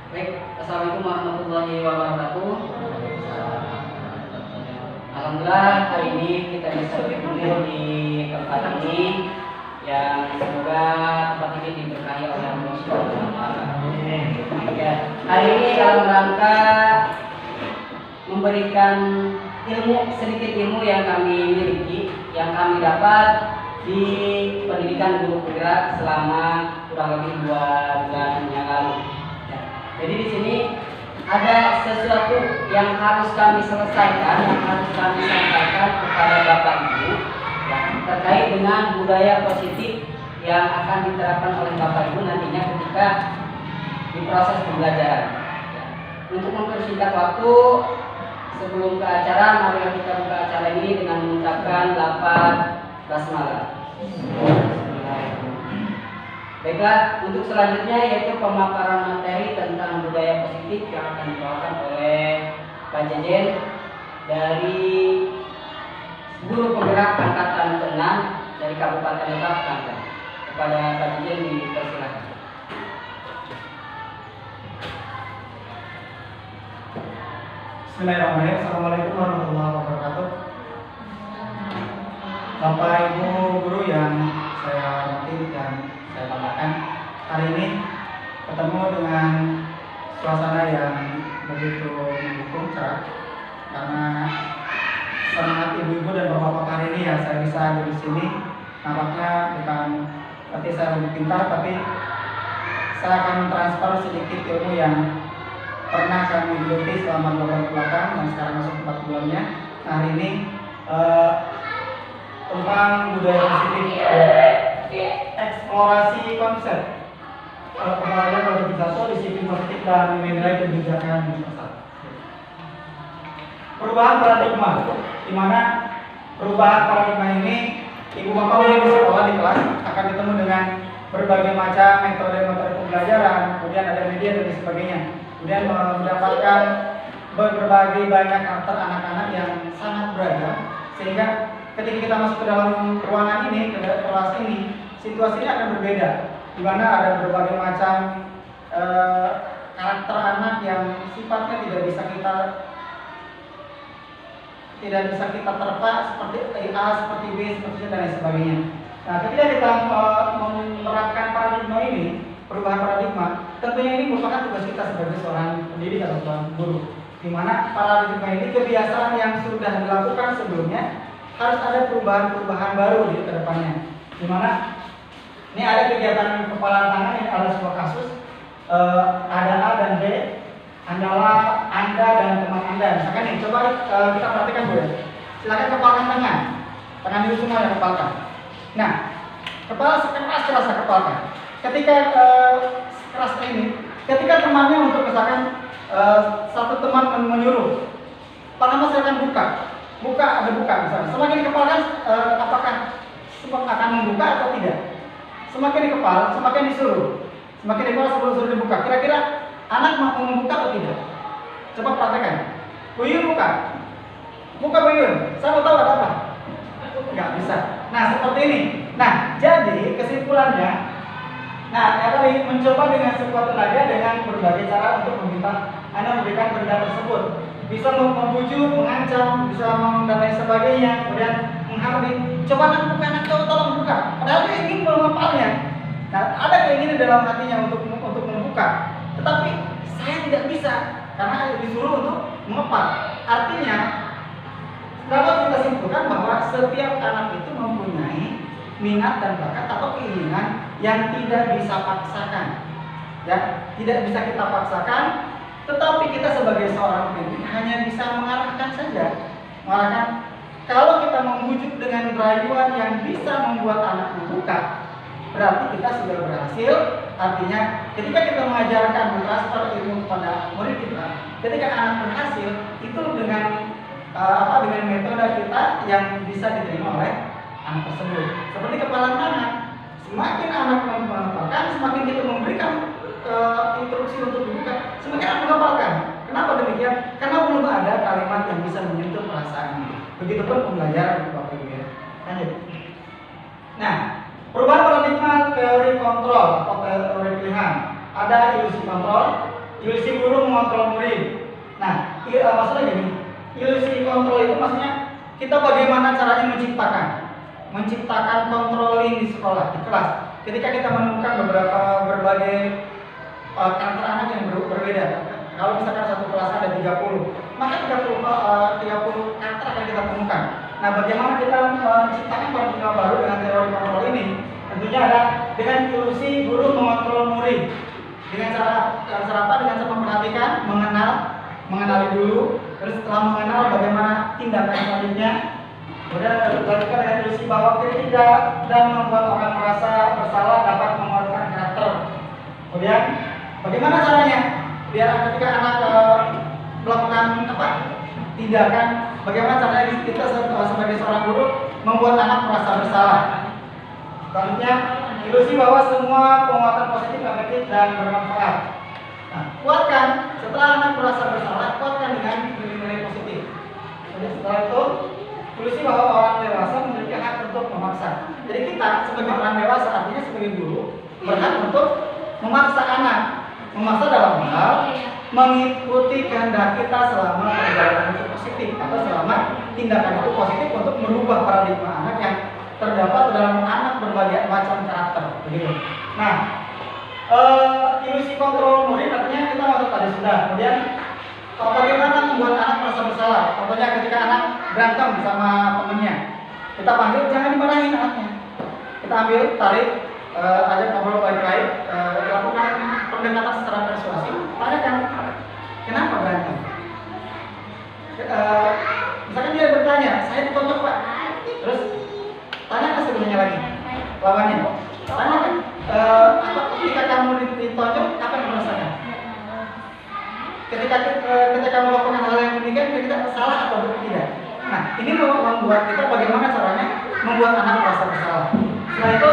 Baik, assalamualaikum warahmatullahi wabarakatuh. Alhamdulillah hari ini kita bisa berkumpul di tempat ini yang semoga tempat ini diberkahi oleh Allah Subhanahu wa Ta'ala. Ya, hari ini dalam rangka memberikan sedikit ilmu yang kami miliki, yang kami dapat di pendidikan guru penggerak selama kurang lebih 2 bulan yang lalu. Jadi di sini ada sesuatu yang harus kami selesaikan, yang harus kami sampaikan kepada Bapak Ibu ya, terkait dengan budaya positif yang akan diterapkan oleh Bapak Ibu nantinya ketika di proses pembelajaran. Ya. Untuk mempersingkat waktu, sebelum ke acara, mari kita buka acara ini dengan mengucapkan lafaz basmalah. Baiklah, untuk selanjutnya yaitu pemaparan materi tentang budaya positif yang akan dibawakan oleh Pak Jejen dari Guru Penggerak Angkatan ke-6 dari Kabupaten Lebak, Banten. Kepada Pak Jejen dipersilakan. Bismillahirrahmanirrahim. Assalamualaikum warahmatullahi wabarakatuh. Bapak Ibu guru yang saya hormati dan saya banggakan, hari ini ketemu dengan suasana yang begitu mendukung cerah, karena semangat ibu-ibu dan bapak-bapak hari ini ya saya bisa ada di sini. Nampaknya bukan berarti saya lebih pintar, tapi saya akan mentransfer sedikit ilmu yang pernah kami geluti selama 2 bulan belakang dan sekarang masuk 4 bulannya. Nah, hari ini tentang budaya positif, eksplorasi konsep pengelolaan organisasi, disiplin positif dan nilai kebijakan universal. Perubahan paradigma, di mana perubahan paradigma ini ibu bapak mulai di sekolah di kelas akan ketemu dengan berbagai macam metode-metode pembelajaran, kemudian ada media dan sebagainya. Kemudian mendapatkan berbagai banyak karakter anak-anak yang sangat beragam, sehingga ketika kita masuk ke dalam ruangan ini, ke dalam kelas ini, situasinya akan berbeda, di mana ada berbagai macam karakter anak yang sifatnya tidak bisa kita terpa, seperti A, seperti B, seperti C dan lain sebagainya. Nah, ketika kita menerapkan paradigma ini, perubahan paradigma, tentunya ini merupakan tugas kita sebagai seorang pendidik atau seorang guru, di mana paradigma ini kebiasaan yang sudah dilakukan sebelumnya harus ada perubahan-perubahan baru di kedepannya. Di mana ini ada kegiatan kepalaan tangan, ini ada sebuah kasus, ada A dan B, Anda dan teman Anda. Misalkan nih, coba kita perhatikan dulu. Silakan kepalkan tangan dulu semua yang kepalkan. Nah, kepala sekeras kepalkan. Ketika keras ini, ketika temannya untuk misalkan satu teman menyuruh, pertama silakan buka ada buka misalnya. Semakin dikepalkan, apakah akan membuka atau tidak? Semakin dikepal, semakin disuruh. Semakin dikepal, suruh dibuka. Kira-kira anak mampu membuka atau tidak? Coba perhatikan. Buyun buka Buyun. Saya mau tahu ada apa? Nggak bisa. Nah, seperti ini. Nah, jadi kesimpulannya, tadi mencoba dengan sekuat tenaga dengan berbagai cara untuk meminta Anda memberikan benda tersebut. Bisa membujuk, mengancam, bisa dan lain sebagainya. Kemudian menghardik. Coba anak tolong buka. Padahal dia ingin menghafalnya. Nah, ada keinginan dalam hatinya untuk membuka. Tetapi saya tidak bisa karena disuruh untuk menghafal. Artinya, dapat kita simpulkan bahwa setiap anak itu mempunyai minat dan bakat atau keinginan yang tidak bisa paksakan, ya, tidak bisa kita paksakan, tetapi kita sebagai seorang pendidik hanya bisa mengarahkan saja, Kalau kita membujuk dengan rayuan yang bisa membuat anak membuka, berarti kita sudah berhasil. Artinya, ketika kita mengajarkan mentransfer ilmu kepada murid kita, ketika anak berhasil, itu dengan metode kita yang bisa diterima oleh anak tersebut. Seperti kepalan tangan, semakin anak menghafalkan, semakin kita memberikan instruksi untuk dibuka, semakin anak menghafalkan. Kenapa demikian? Karena belum ada kalimat yang bisa menyentuh perasaannya. Begitupun pembelajaran Bapak Ibu ya. Lanjut. Nah, perubahan paradigma teori kontrol atau teori pilihan. Ada ilusi kontrol. Ilusi kita bagaimana caranya menciptakan controlling di sekolah, di kelas. Ketika kita menemukan berbagai karakter anak yang berbeda. Kalau misalkan satu kelas ada 30, maka 30 karakter akan kita temukan. Nah, bagaimana kita menciptakan paradigma baru dengan teori kontrol ini? Tentunya ada dengan ilusi guru mengontrol murid. Dengan cara apa? Dengan cara memperhatikan, mengenali dulu, terus setelah mengenal bagaimana tindakan selanjutnya. Kemudian dilakukan dengan ilusi bahwa kritika dan membuat orang merasa bersalah dapat menguatkan karakter. Kemudian bagaimana caranya biar ketika anak melakukan tindakan, bagaimana caranya kita sebagai seorang guru membuat anak merasa bersalah. Selanjutnya ilusi bahwa semua penguatan positif efektif dan bermanfaat. Nah, kuatkan setelah anak merasa bersalah, kuatkan dengan nilai-nilai positif. Kemudian setelah itu ilusi bahwa orang dewasa memiliki hak untuk memaksa. Jadi kita sebagai orang dewasa, artinya sebagai guru, berhak untuk memaksa anak. Memaksa dalam hal mengikuti kehendak kita selama perjalanan itu positif, atau selama tindakan itu positif untuk merubah paradigma anak yang terdapat dalam anak berbagai macam karakter. Begitu. Nah, ilusi kontrol murid artinya kita masuk tadi sudah. Kemudian bagaimana membuat anak merasa bersalah? Contohnya ketika anak berantem sama temennya, kita panggil, jangan dimarahin anaknya. Kita ambil, tarik, ajak ngobrol baik-baik, lakukan pendekatan secara persuasif. Tanyakan, kenapa berantem? Misalkan dia bertanya, saya ditonjok Pak. Terus tanyakan sebelumnya lagi, lawannya. Tanyakan, apa ketika kamu ditonjok, apa yang merasakan? Ketika melakukan hal yang demikian, kita salah atau tidak? Nah, ini membuat kita bagaimana caranya membuat anak merasa bersalah. Setelah itu,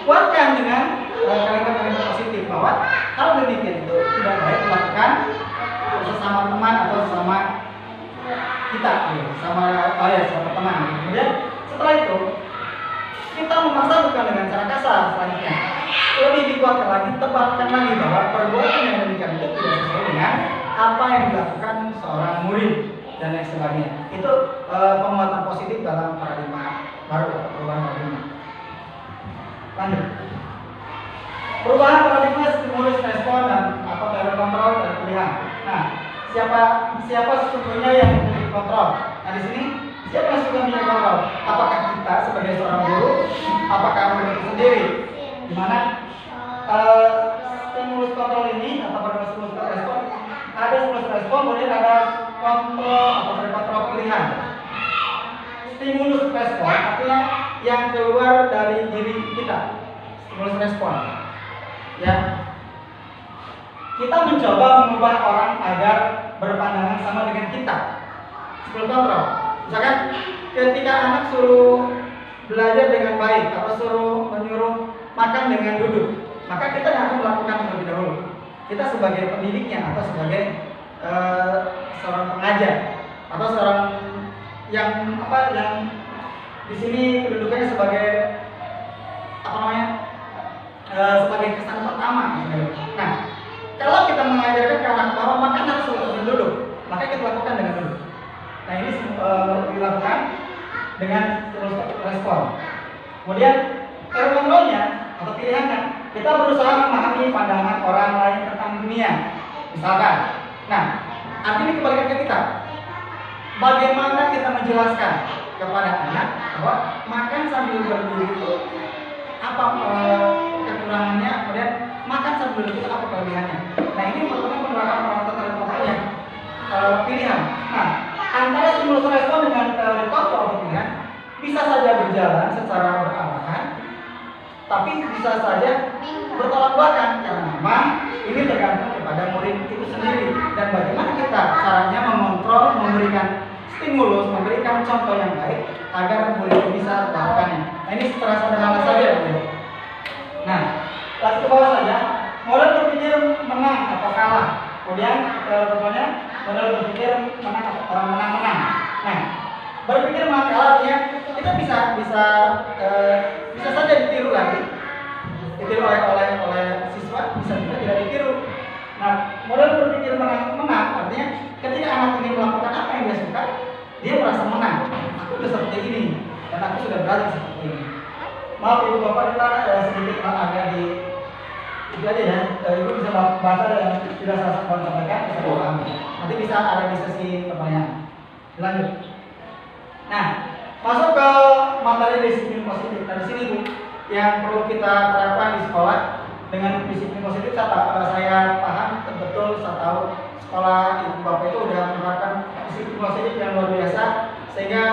kuatkan dengan kalimat-kalimat positif bahwa hal demikian itu tidak baik dilakukan sesama teman atau sesama kita, sama teman. Kemudian setelah itu kita memaksa bukan dengan cara kasar. Selanjutnya lebih dikuatkan lagi, tebarkan lagi bahwa perbuatan yang demikian itu tidak sesuai dengan apa yang dilakukan seorang murid dan lain sebagainya. Itu penguatan positif dalam paradigma baru atau perubahan paradigma. Lanjut. Perubahan paradigma stimulus respon dan teori kontrol dan pilihan. Nah, siapa sesungguhnya yang memiliki kontrol? Nah, di sini siapa yang sudah memiliki kontrol? Apakah kita sebagai seorang guru? Apakah murid itu sendiri? Di mana stimulus kontrol ini atau paradigma stimulus respon, ada stimulus respon, kemudian ada kontrol atau kontrol pilihan. Stimulus respon artinya yang keluar dari diri kita. Stimulus respon. Ya. Kita mencoba mengubah orang agar berpandangan sama dengan kita. Stimulus kontrol. Misalkan ketika anak suruh belajar dengan baik atau menyuruh makan dengan duduk, maka kita akan melakukan terlebih dahulu. Kita sebagai pendidiknya atau sebagai seorang pengajar atau seorang yang di sini kedudukannya sebagai sebagai kesan pertama. Nah, kalau kita mengajarkan ke anak bahwa makan harus selalu duduk, maka kita lakukan dengan duduk. Nah, ini dilakukan dengan respon. Kemudian kontrolnya atau pilihannya, kita berusaha memahami pandangan orang lain tentang dunia. Misalkan, nah, artinya kebalikan ke kita. Bagaimana kita menjelaskan kepada anak bahwa makan sambil berdiri itu apa kekurangannya, kemudian makan sambil berdiri itu apa kelebihannya. Nah, ini merupakan penerapan teori kontrol yang pilihan. Nah, antara stimulus respon dengan teori kontrol pilihan bisa saja berjalan secara berarahan, tapi bisa saja bertolak belakang karena memang ini tergantung kepada murid itu sendiri dan bagaimana kita caranya mengontrol, memberikan stimulus, memberikan contoh yang baik agar murid itu bisa melakukannya. Nah, ini secara sederhana saja, Bu. Nah, lanjut ke bawah saja. Model berpikir menang atau kalah. Kemudian contohnya model berpikir menang-menang. Nah, berpikir menang kalah artinya kita bisa saja ditiru lagi. Ditiru oleh siswa, bisa juga tidak ditiru. Nah, model berpikir menang artinya ketika anak ini melakukan apa yang dia suka, dia merasa menang. sudah berlatih seperti ini. Maaf ibu bapak, kita sedikit agak di itu aja ya. Ibu bisa baca yang tidak saya sampaikan, bisa dipahami. Nanti bisa ada di sesi pertanyaan. Lanjut. Nah, masuk ke materi disiplin positif. Dari sini Bu, yang perlu kita terapkan di sekolah dengan disiplin positif. Saya paham betul, saya tahu sekolah ibu bapak itu sudah menerapkan disiplin positif yang luar biasa, sehingga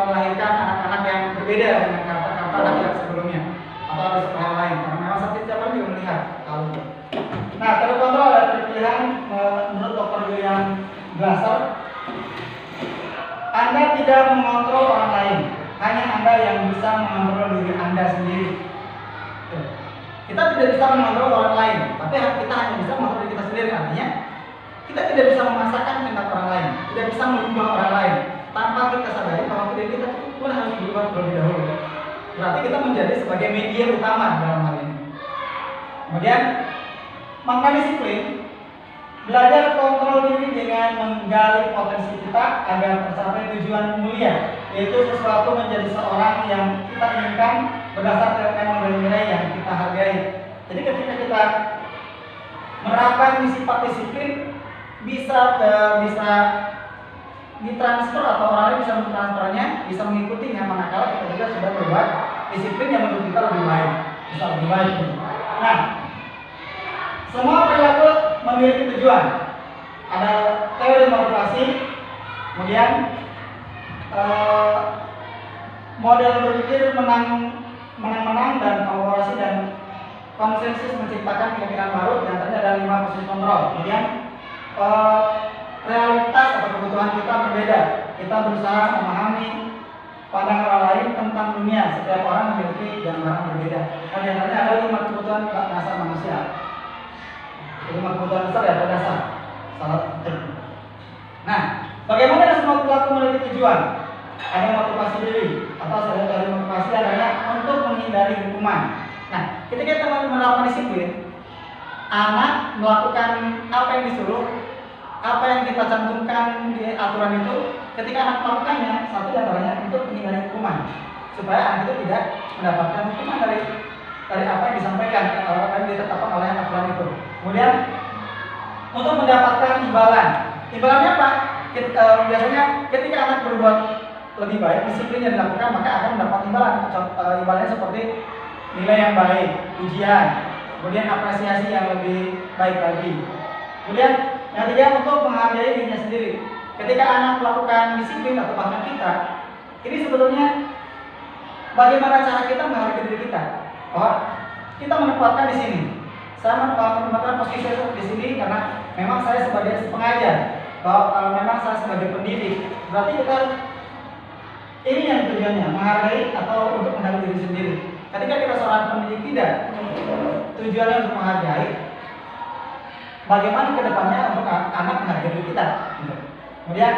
melahirkan anak-anak yang berbeda dengan kata-kata anak yang sebelumnya atau ada sekolah lain. Karena memang setiap orang juga melihat hal itu. Nah, terkontrol dan terpilihan menurut Dr. William Glasser, Anda tidak mengontrol orang lain, hanya Anda yang bisa mengontrol diri Anda sendiri. Kita tidak bisa mengontrol orang lain, tapi kita hanya bisa mengontrol diri kita sendiri. Artinya, kita tidak bisa memaksakan kehendak orang lain, tidak bisa mengubah orang lain, tanpa kita sadari bahwa diri kita pun harus berubah terlebih dahulu. Berarti kita menjadi sebagai media utama dalam hal ini. Kemudian, makna disiplin, belajar kontrol diri dengan menggali potensi kita agar tercapai tujuan mulia, yaitu sesuatu menjadi seorang yang kita inginkan berdasarkan nilai-nilai yang kita hargai. Jadi ketika kita menerapkan sifat disiplin, bisa ditransfer atau orang lain bisa mentransfernya, bisa mengikutinya, manakala kita juga sudah berbuat disiplin yang menurut kita lebih baik, bisa lebih baik. Nah, semua perilaku memiliki tujuan. Ada teori motivasi, kemudian model berpikir menang-menang dan kolaborasi dan konsensus menciptakan pemikiran baru. Di antaranya ada 5 posisi kontrol. Kemudian realitas atau kebutuhan kita berbeda. Kita berusaha memahami pandangan orang lain tentang dunia. Setiap orang memiliki gambaran berbeda. Nah, di antaranya ada 5 kebutuhan dasar manusia. 5 kebutuhan besar ya, berdasar. Salah penting. Nah, bagaimana semua perilaku memiliki tujuan? Ada motivasi diri atau saya dari motivasi adalah untuk menghindari hukuman. Nah, ketika kita menerapkan disiplin, anak melakukan apa yang disuruh, apa yang kita cantumkan di aturan itu, ketika anak melakukannya, satu antaranya untuk menghindari hukuman, supaya anak itu tidak mendapatkan hukuman dari apa yang disampaikan, apa yang ditetapkan oleh aturan itu. Kemudian untuk mendapatkan imbalan, imbalannya apa? Biasanya ketika anak berbuat lebih baik, disiplin yang dilakukan, maka akan mendapat imbalan. Imbalannya seperti nilai yang baik, ujian, kemudian apresiasi yang lebih baik lagi. Kemudian yang ketiga, untuk menghargai dirinya sendiri. Ketika anak melakukan disiplin atau bahkan kita, ini sebetulnya bagaimana cara kita menghargai diri kita. Bahwa kita menempatkan di sini. Saya menempatkan posisi di sini karena memang saya sebagai pengajar, bahwa memang saya sebagai pendidik. Berarti kita ini yang tujuannya menghargai atau untuk menghargai diri sendiri. Ketika kita seorang pendidik tidak, tujuannya untuk menghargai, bagaimana kedepannya untuk anak menghargai diri kita. Kemudian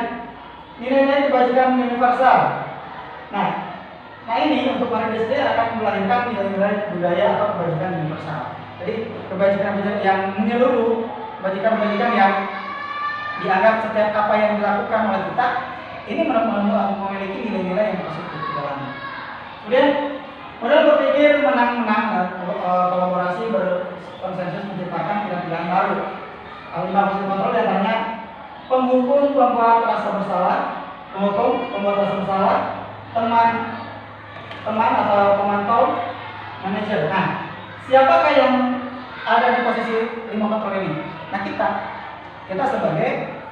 nilai-nilai kebajikan universal. Nah ini untuk menghargai diri sendiri akan melahirkan nilai-nilai budaya atau kebajikan universal. Jadi kebajikan yang menyeluruh, kebajikan yang dianggap setiap apa yang dilakukan oleh kita ini memiliki nilai-nilai yang positif di dalamnya. Kemudian model berpikir menang-menang dan kolaborasi berkonsensus menciptakan pilihan-pilihan baru. 5 posisi kontrol diantaranya penghukum pembuat rasa bersalah, penghukum pembuat rasa bersalah, teman atau pemantau, manajer. Nah, siapakah yang ada di posisi 5 kontrol ini? Nah, kita sebagai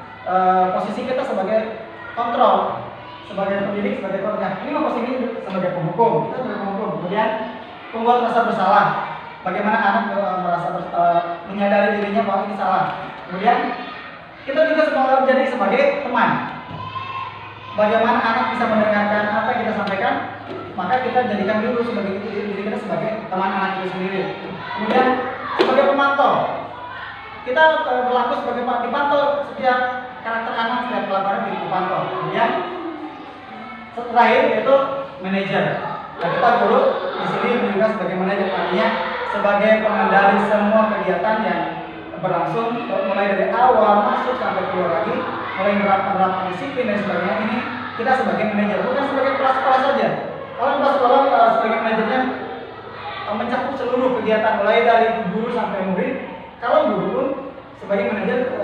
posisi kita sebagai kontrol, sebagai pendidik, sebagai koordinator. Ini posisi ini sebagai penghukum, kita sebagai penghukum. Kemudian pembuat rasa bersalah, bagaimana anak merasa menyadari dirinya bahwa ini salah. Kemudian kita juga jadi sebagai teman, bagaimana anak bisa mendengarkan apa yang kita sampaikan, maka kita jadikan dulu sebagai diri kita sebagai teman anak itu sendiri. Kemudian sebagai pemantau, kita berlaku sebagai dipantau setiap karakter anak, setiap pelajaran dipantau. Kemudian terakhir yaitu manajer. Nah, kita guru di sini juga sebagai manajer, artinya sebagai pengendali semua kegiatan yang berlangsung mulai dari awal masuk sampai keluar lagi, mulai menerapkan disiplin dan sebagainya. Ini kita sebagai manajer, bukan sebagai kepala sekolah saja. Kalau kepala kalau guru pun sebagai manajer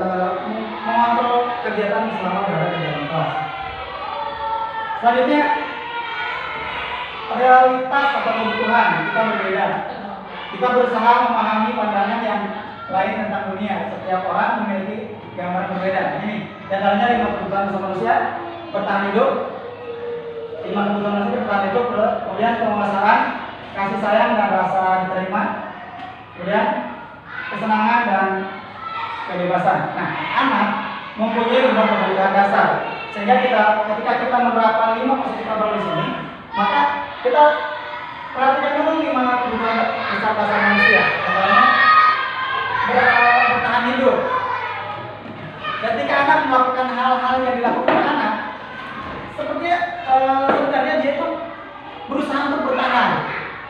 mengontrol kegiatan selama berada di dalam kelas. Selanjutnya, realitas atau kebutuhan kita berbeda. Kita berusaha memahami pandangan yang lain tentang dunia. Setiap orang memiliki gambaran berbeda. Ini diantaranya 5 kebutuhan dasar manusia: bertahan hidup, 5 kebutuhan manusia bertahan hidup, kemudian penguasaan, kasih sayang dan rasa diterima, kemudian kesenangan dan kebebasan. Nah, anak mempunyai 5 kebutuhan dasar, sehingga ketika kita menerapkan 5 positif verbal di sini, maka kita perhatikan dulu 5 kebutuhan dasar manusia. Contohnya bertahan hidup. Ketika anak melakukan hal-hal yang dilakukan anak, sepertinya sebenarnya dia itu berusaha untuk bertahan.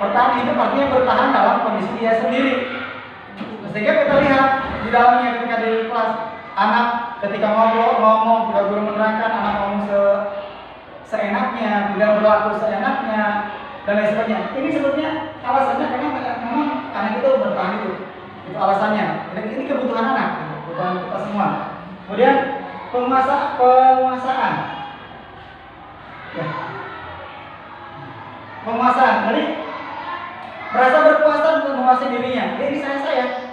Bertahan hidup artinya bertahan dalam kondisi dia sendiri. Sehingga kita lihat di dalamnya ketika di kelas, anak ketika ngomong, ketika guru menerangkan, anak ngomong seenaknya, kemudian berlaku seenaknya, dan lain sebagainya. Ini sebetulnya alasannya karena memang anak itu bertahan hidup. Itu alasannya. Ini kebutuhan anak, kebutuhan kita semua. Kemudian penguasaan. Ya. Penguasaan. Jadi merasa berkuasa untuk menguasai dirinya. Ini saya.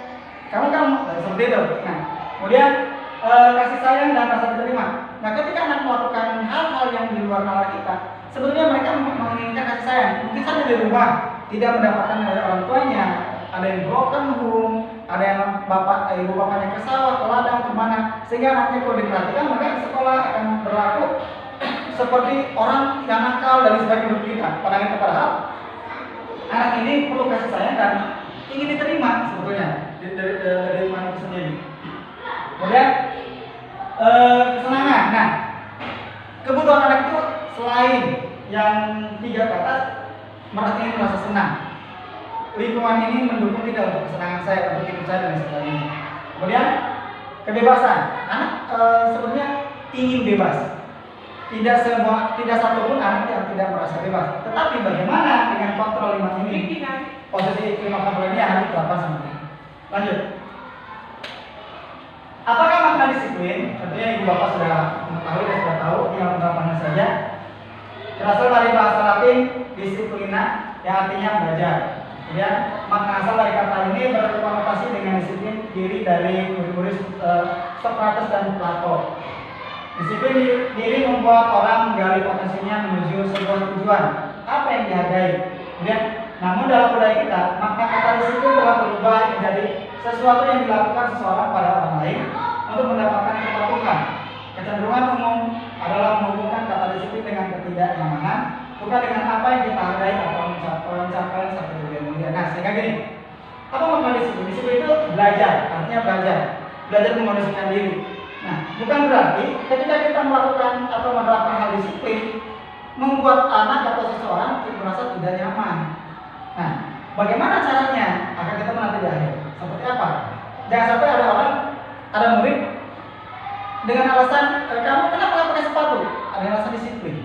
Kamu seperti itu. Nah, kemudian kasih sayang dan rasa diterima. Nah, ketika anak melakukan hal-hal yang di luar nalar kita, sebetulnya mereka menginginkan kasih sayang. Mungkin saja di rumah tidak mendapatkan dari orang tuanya, ada yang broken home, ada yang ibu bapaknya ke sawah, ke ladang, kemana, sehingga anaknya kalau diperhatikan maka di sekolah akan berlaku seperti orang yang nakal dari sebagian hidup kita. Padahal padahal anak ini perlu kasih sayang dan ingin diterima sebetulnya dari mana itu sendiri. Kemudian kesenangan. Nah, kebutuhan anak itu selain yang 3 ke atas, merasa senang. Lingkungan ini mendukung tidak untuk kesenangan saya, untuk hidup saya dan sebagainya. Kemudian kebebasan. Anak sebenarnya ingin bebas. Tidak satu pun anak yang tidak merasa bebas. Tetapi bagaimana dengan kontrol 5 ini? Posisi 5 kontrol ini harus dilakukan seperti ini. Lanjut. Apakah makna disiplin? Tentunya ibu bapak sudah mengetahui dan sudah tahu, tinggal penerapannya saja. Berasal dari bahasa Latin disiplina, yang artinya belajar. Kemudian makna asal dari kata ini berkonotasi dengan disiplin diri dari murid-murid Socrates dan Plato. Disiplin diri membuat orang menggali potensinya menuju sebuah tujuan, apa yang dihargai. Kemudian, namun dalam budaya kita, makna kata disiplin telah berubah menjadi sesuatu yang dilakukan seseorang pada orang lain untuk mendapatkan kepatuhan. Kecenderungan umum adalah menghubungkan kata disiplin dengan ketidaknyamanan, bukan dengan apa yang kita hargai atau mencapai satu tujuan mulia. Nah, sehingga gini, apa makna disiplin? Disiplin itu belajar, artinya belajar mengondisikan diri. Nah, bukan berarti ketika kita melakukan atau menerapkan hal disiplin membuat anak atau seseorang merasa tidak nyaman. Nah, bagaimana caranya? Akan kita menanti di akhir. Seperti apa? Jangan sampai ada murid dengan alasan kamu kenapa nggak pakai sepatu? Ada alasan disiplin.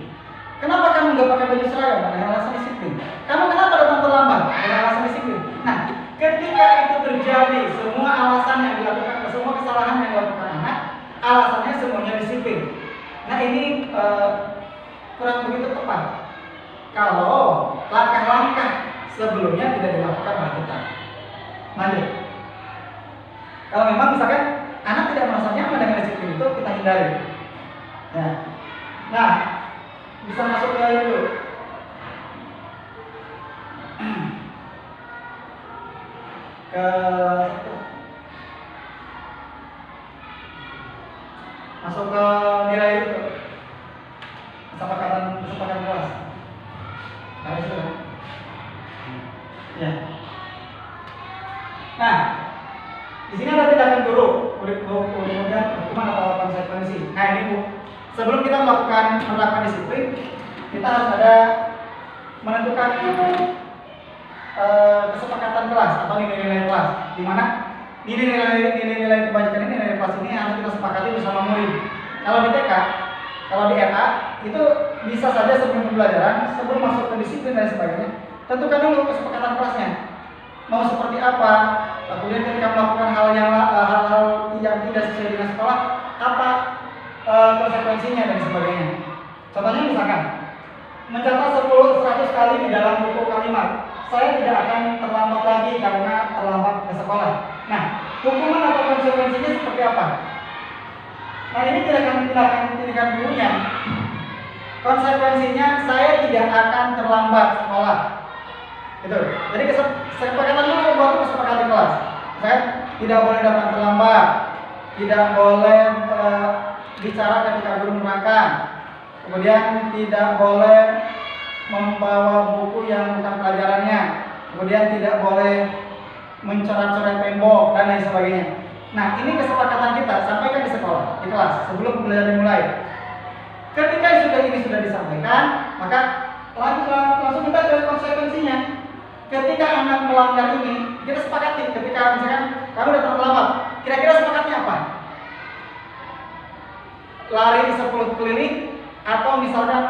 Kenapa kamu nggak pakai baju seragam? Ada alasan disiplin. Kamu kenapa datang terlambat? Ada alasan disiplin. Nah, ketika itu terjadi, semua alasan yang dilakukan, semua kesalahan yang dilakukan anak, alasannya semuanya disiplin. Nah, ini kurang begitu tepat kalau langkah-langkah sebelumnya tidak dilakukan oleh kita. Lanjut. Kalau memang misalkan anak tidak merasa nyaman dengan disiplin itu, kita hindari. Ya. Nah, bisa masuk ke dulu. Masuk ke nilai itu. Kesepakatan kelas. Nah, itu. Ya. Nah, di sini ada tindakan guru, kemudian hukuman atau konsekuensi. Nah, ini Bu, sebelum kita menerapkan disiplin, kita harus ada menentukan kesepakatan kelas atau nilai-nilai kelas, di mana nilai-nilai kebajikan ini, nilai kelas ini harus kita sepakati bersama murid. Kalau di TK, kalau di RA itu bisa saja sebelum pembelajaran, sebelum masuk ke disiplin dan sebagainya, tentukan dulu kesepakatan kelasnya. mau seperti apa, kemudian ketika melakukan hal-hal yang tidak sesuai dengan sekolah, apa konsekuensinya dan sebagainya. Contohnya misalkan mencatat 100 kali di dalam buku kalimat, saya tidak akan terlambat lagi karena terlambat ke sekolah. Nah, hukuman atau konsekuensinya seperti apa? Nah, ini tindakan gurunya. Konsekuensinya saya tidak akan terlambat sekolah. Gitu. Jadi kesepakatan dulu buat kesepakatan di kelas. Saya tidak boleh datang terlambat, tidak boleh bicara ketika guru menerangkan, kemudian tidak boleh membawa buku yang bukan pelajarannya, kemudian tidak boleh mencoret-coret tembok dan lain sebagainya. Nah, ini kesepakatan kita sampaikan di sekolah, di kelas sebelum pembelajaran dimulai. Ketika ini sudah disampaikan, maka langsung kita ke konsekuensinya. Ketika anak melanggar ini, kita sepakati. Ketika misalkan kamu datang terlambat, kira-kira sepakatnya apa? Lari 10 keliling atau misalkan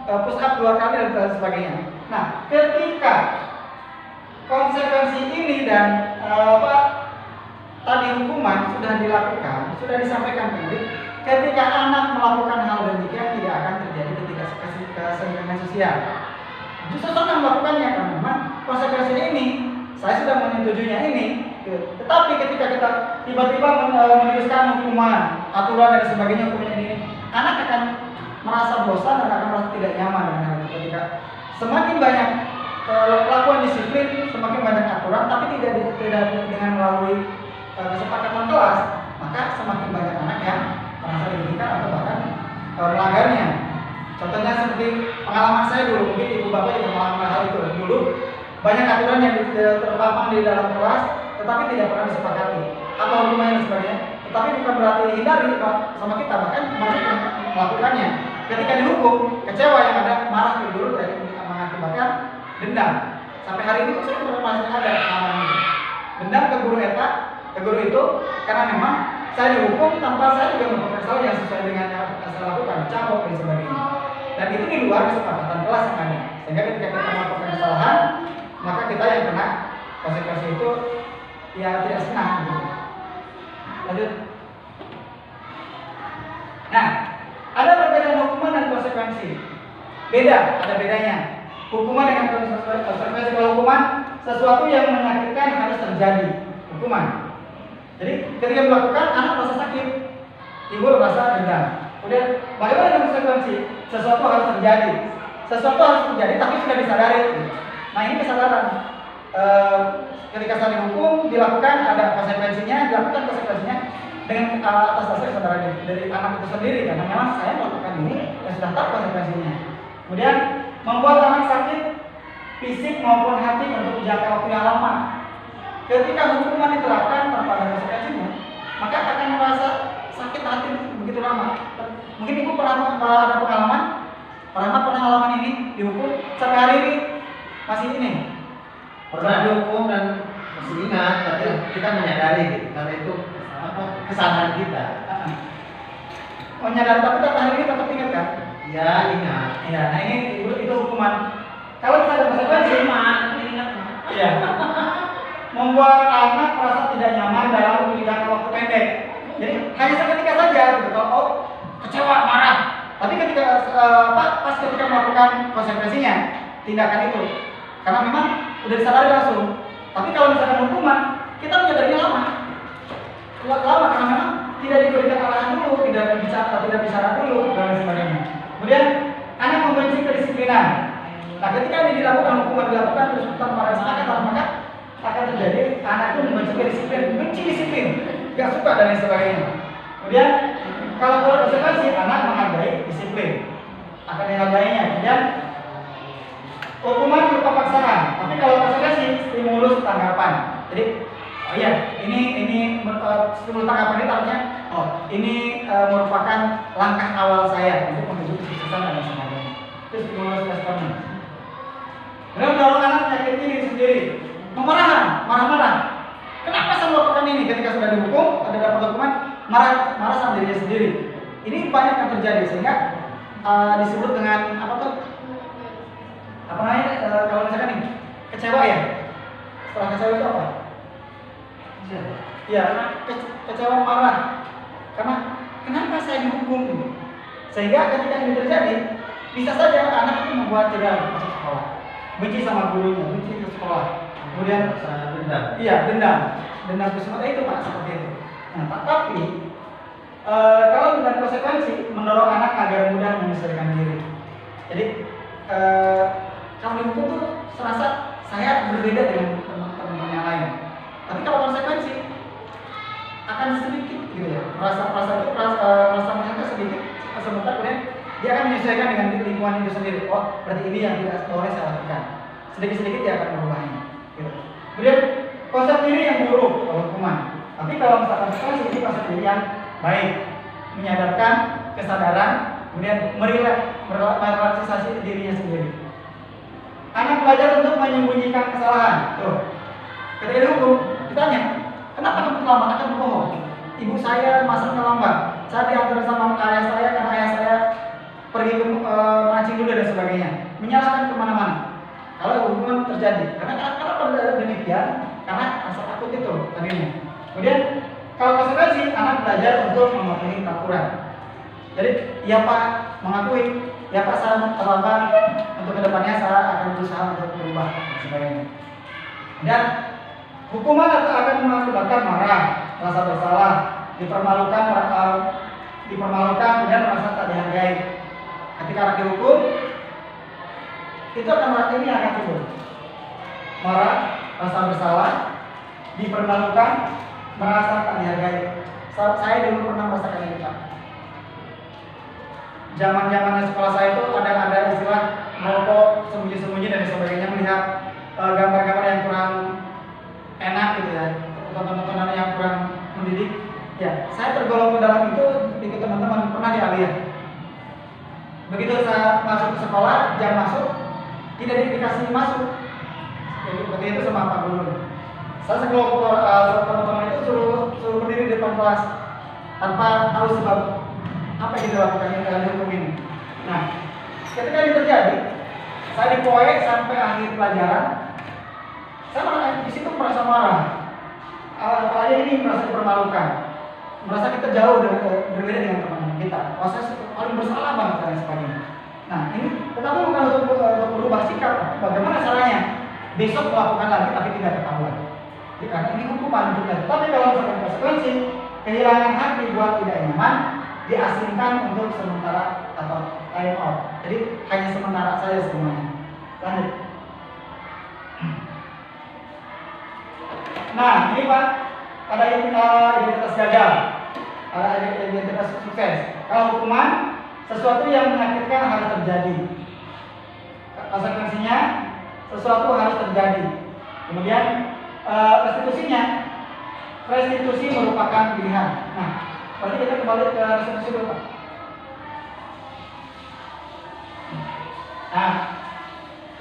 push up 2 kali dan sebagainya. Nah, ketika konsekuensi ini dan tadi hukuman sudah dilakukan, sudah disampaikan ke murid, ketika anak melakukan hal demikian tidak akan terjadi ketika kesenjangan sosial. Justru senang melakukannya karena memang konsekuensinya ini, saya sudah menyetujuinya ini. Tetapi ketika kita tiba-tiba menuliskan hukuman, aturan dan sebagainya, hukumnya ini, anak akan merasa bosan dan akan merasa tidak nyaman dengan hal itu. Ketika semakin banyak pelakuan disiplin, semakin banyak aturan, tapi tidak dengan melalui kesepakatan kelas, maka semakin banyak anak yang merasa dirugikan atau bahkan melanggarnya. Contohnya seperti pengalaman saya dulu, mungkin ibu bapak juga mengalami hal itu. Dulu banyak aturan yang terpampang di dalam kelas, tetapi tidak pernah disepakati. Apa hukumannya dan sebagainya. Tetapi bukan berarti hindari sama kita, bahkan mereka yang melakukannya. Ketika dihukum, kecewa yang ada, marah ke guru dan mengakibatkan dendam. Sampai hari ini saya masih ada pengalaman dendam ke guru ke guru itu karena memang saya dihukum tanpa saya juga melakukan kesalahan yang sesuai dengan yang saya lakukan, cabut dan sebagainya. Dan itu di luar kesepakatan kelas yang ada. Sehingga ketika kita melakukan kesalahan, maka kita yang kena konsekuensi itu ya tidak senang gitu. Lanjut. Nah, ada perbedaan hukuman dan konsekuensi. Beda, ada bedanya. Hukuman dengan konsekuensi. Kalau hukuman sesuatu yang menyakitkan harus terjadi. Hukuman. Jadi ketika melakukan, anak merasa sakit, ibu merasa dendam. Kemudian bagaimana dengan konsekuensi? Sesuatu harus terjadi. Sesuatu harus terjadi, tapi sudah disadari. Nah, ini kesadaran. Ketika saya dihukum, dilakukan ada konsekuensinya, dilakukan konsekuensinya dengan atas dasar kesadaran dari anak itu sendiri, karena memang saya melakukan ini dan sudah tahu konsekuensinya. Kemudian membuat anak sakit fisik maupun hati untuk jangka waktu yang lama. Ketika hukuman diterapkan tanpa ada konsekuensinya, maka akan merasa sakit hati begitu lama. Mungkin ibu pernah ada pengalaman ini dihukum sampai hari ini masih ini. Pernah dihukum dan masih ingat, tapi kita menyadari gitu, karena itu kesalahan kita. Menyadari tapi tetap hari ini tetap ingat kan? Ya ingat. Ya, nah ini itu hukuman. Kalau kita ada konsekuensi, ya, membuat anak merasa tidak nyaman dalam jangka waktu pendek. Jadi hanya seketika saja, gitu. Kalau kecewa, marah. Tapi ketika pas ketika melakukan konsekuensinya, tindakan itu, karena memang udah disadari langsung. Tapi kalau misalkan hukuman, kita menyadarinya lama karena memang tidak diberikan arahan dulu, tidak bicara dulu dan sebagainya. Kemudian anak membenci kedisiplinan. Nah, ketika ini dilakukan hukuman terus tanpa ada kesepakatan, maka akan terjadi anak itu membenci disiplin, gak suka dan lain sebagainya. Kemudian kalau konsekuensi, anak menghargai disiplin, akan dihargainya. Kemudian hukuman berupa paksaan, tapi kalau konsekuensi stimulus tanggapan. Jadi, oh iya, ini stimulus tanggapan ini artinya, ini merupakan langkah awal saya untuk menuju kesuksesan dan sebagainya. Itu stimulus responnya. Kemudian mendorong anak menyakiti diri sendiri, marah-marah. Kenapa saya melakukan ini? Ketika sudah dihukum, ada dapat hukuman, marah sama dirinya sendiri. Ini banyak yang terjadi sehingga disebut dengan apa namanya kalau misalkan nih kecewa ya, Setelah kecewa itu apa? Ya, kecewa, marah. Karena kenapa saya dihukum? Sehingga ketika ini terjadi, bisa saja anak itu membuat tidak masuk sekolah, benci sama gurunya, benci ke sekolah, kemudian dendam. iya dendam kesemua itu Pak, seperti itu. Nah, tapi kalau dengan konsekuensi mendorong anak agar mudah menyesuaikan diri. Jadi kalau dihukum tuh serasa saya berbeda dengan teman-teman yang lain. Tapi kalau konsekuensi akan sedikit gitu ya, merasa mereka sedikit sebentar, kemudian dia akan menyesuaikan dengan lingkungan itu sendiri. Oh, berarti ini yang tidak boleh saya lakukan. Sedikit-sedikit dia akan merubahnya. Gitu. Kemudian konsep diri yang buruk kalau hukuman. Tapi kalau misalkan konsekuensi ini konsep diri yang baik, menyadarkan kesadaran, kemudian merelaksasi dirinya sendiri. Anak belajar untuk menyembunyikan kesalahan. Tuh. Ketika dihukum, ditanya, kenapa kamu terlambat? Akan berbohong. Ibu saya masak terlambat. Saya diantar sama ayah saya karena ayah saya pergi ke mancing dulu dan sebagainya. Menyalahkan kemana-mana. Kalau hukuman terjadi, karena pada demikian, karena rasa takut itu tadinya. Kemudian kalau konsekuensi, anak belajar untuk mematuhi peraturan. Jadi, ya Pak mengakui, ya Pak saya terlambat, untuk kedepannya saya akan berusaha untuk berubah dan sebagainya. Dan hukuman akan mengakibatkan marah, rasa bersalah, dipermalukan, kemudian merasa tak dihargai. Ketika anak dihukum, itu akan timbul marah, rasa bersalah, dipermalukan, merasa tak dihargai. Saya dulu pernah merasakan ini Pak. Zaman sekolah saya itu ada istilah merokok sembunyi-sembunyi dan sebagainya, melihat gambar-gambar yang kurang enak gitu ya, tontonan yang kurang mendidik. Ya, saya tergolong ke dalam itu ikut teman-teman pernah di Alia. Begitu saya masuk ke sekolah, jam masuk tidak dikasih masuk. Seperti itu sama Pak Guru. Saya sekelompok teman-teman itu suruh berdiri di depan kelas tanpa tahu sebab apa yang dilakukan dalam hukum ini. Nah, ketika ini terjadi, saya dipoek sampai akhir pelajaran. Saya di situ merasa marah. Apalagi ini merasa dipermalukan, merasa kita jauh berbeda dengan teman-teman kita. Proses paling bersalah banget dan sebagainya. Nah, ini tetapi bukan untuk berubah sikap. Bagaimana caranya? Besok melakukan lagi tapi tidak ketahuan. Jadi karena ini hukuman kita. Tapi kalau misalkan konsekuensi, kehilangan hak dibuat tidak nyaman, diasingkan untuk sementara atau time out. Jadi hanya sementara saja semuanya. Lanjut. Nah, ini Pak, ada identitas gagal, ada identitas sukses. Kalau hukuman, sesuatu yang menyakitkan harus terjadi. Konsekuensinya, sesuatu harus terjadi. Kemudian restitusi merupakan pilihan. Nah, berarti kita kembali ke restitusi dulu Pak. Nah,